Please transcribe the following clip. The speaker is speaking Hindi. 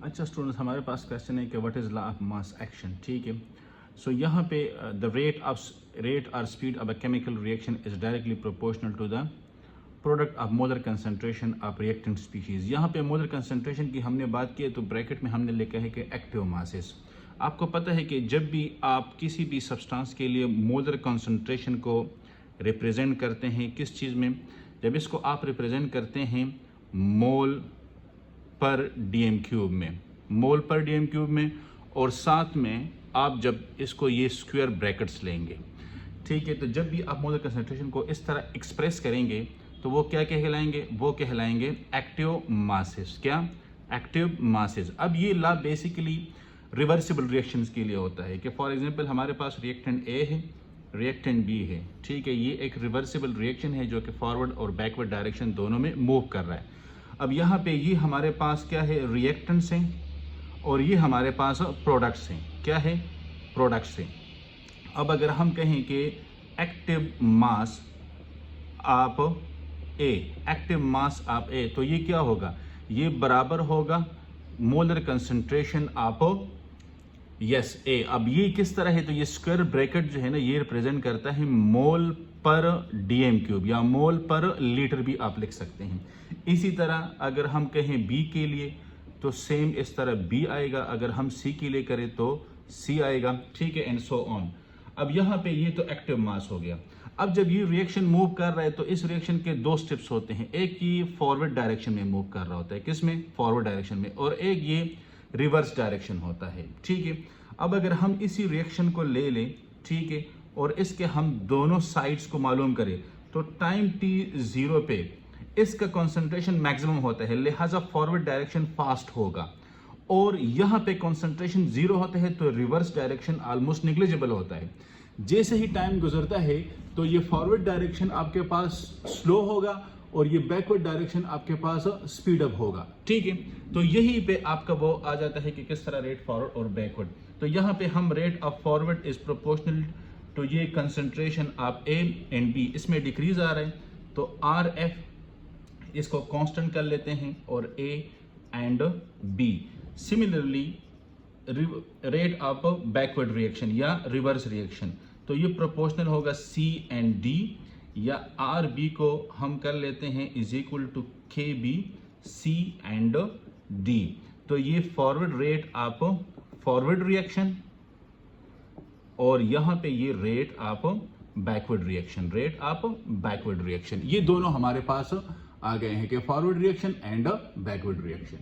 अच्छा स्टूडेंट्स, हमारे पास क्वेश्चन है कि what is law of mass action. ठीक है, सो यहाँ पे द रेट और speed of a chemical reaction is directly proportional to the product of molar concentration of reactant species. यहाँ पे मोलर कंसंट्रेशन की हमने बात की है तो ब्रैकेट में हमने लिखा है कि एक्टिव मासेस। आपको पता है कि जब भी आप किसी भी सब्सटेंस के लिए मोलर कंसंट्रेशन को रिप्रेजेंट करते हैं किस चीज़ में, जब इसको आप रिप्रेजेंट करते हैं मोल पर डीएम क्यूब में, मोल पर डीएम क्यूब में, और साथ में आप जब इसको ये स्क्वायर ब्रैकेट्स लेंगे, ठीक है, तो जब भी आप मोलर कंसंट्रेशन को इस तरह एक्सप्रेस करेंगे तो वो क्या कहलाएंगे, वो कहलाएंगे एक्टिव मासेस। क्या? Active masses. अब ये लॉ बेसिकली रिवर्सिबल रिएक्शंस के लिए होता है कि फॉर एग्जांपल हमारे पास रिएक्टेंट ए है, रिएक्टेंट बी है, ठीक है, ये एक रिवर्सिबल रिएक्शन है जो कि फॉरवर्ड और बैकवर्ड डायरेक्शन दोनों में मूव कर रहा है। अब यहाँ पे ये हमारे पास क्या है, रिएक्टेंट्स हैं और ये हमारे पास प्रोडक्ट्स हैं। क्या है? प्रोडक्ट्स हैं। अब अगर हम कहें कि active mass of A, active mass of A, तो ये क्या होगा, ये बराबर होगा molar concentration of yes A. अब ये किस तरह है, तो ये स्क्वायर ब्रैकेट जो है ना ये रिप्रेजेंट करता है मोल पर डीएम क्यूब या मोल पर लीटर भी आप लिख सकते हैं। इसी तरह अगर हम कहें बी के लिए तो सेम इस तरह बी आएगा, अगर हम सी के लिए करें तो सी आएगा, ठीक है, एंड सो ऑन। अब यहाँ पे ये तो एक्टिव मास हो गया। अब जब ये रिएक्शन मूव कर रहा है तो इस रिएक्शन के दो स्टेप्स होते हैं, एक ये फॉरवर्ड डायरेक्शन में मूव कर रहा होता है, किस में, फॉरवर्ड डायरेक्शन में, और एक ये रिवर्स डायरेक्शन होता है, ठीक है। अब अगर हम इसी रिएक्शन को ले लें, ठीक है, और इसके हम दोनों साइड्स को मालूम करें तो टाइम t0 पे इसका कंसंट्रेशन मैक्सिमम होता है, लिहाजा फॉरवर्ड डायरेक्शन फास्ट होगा, और यहाँ पे कंसंट्रेशन 0 होता है तो रिवर्स डायरेक्शन ऑलमोस्ट निग्लिजिबल होता है। जैसे ही टाइम गुजरता है तो ये फॉरवर्ड डायरेक्शन आपके पास स्लो होगा और ये बैकवर्ड डायरेक्शन आपके पास स्पीड अप होगा, ठीक है। तो यही पे आपका वो आ जाता है कि किस तरह रेट फॉरवर्ड और बैकवर्ड। तो यहाँ पे हम rate of forward is proportional to ये concentration of A and B, इसमें डिक्रीज आ रहा है तो आर एफ इसको कांस्टेंट कर लेते हैं और A and B. Similarly rate of backward reaction या रिवर्स रिएक्शन, तो ये प्रोपोर्शनल होगा सी एंड डी, या आर बी को हम कर लेते हैं is equal to K B C and D. तो ये forward rate of forward reaction और यहाँ पे ये rate of backward reaction, rate of backward reaction, ये दोनों हमारे पास आ गए हैं कि forward reaction and backward reaction.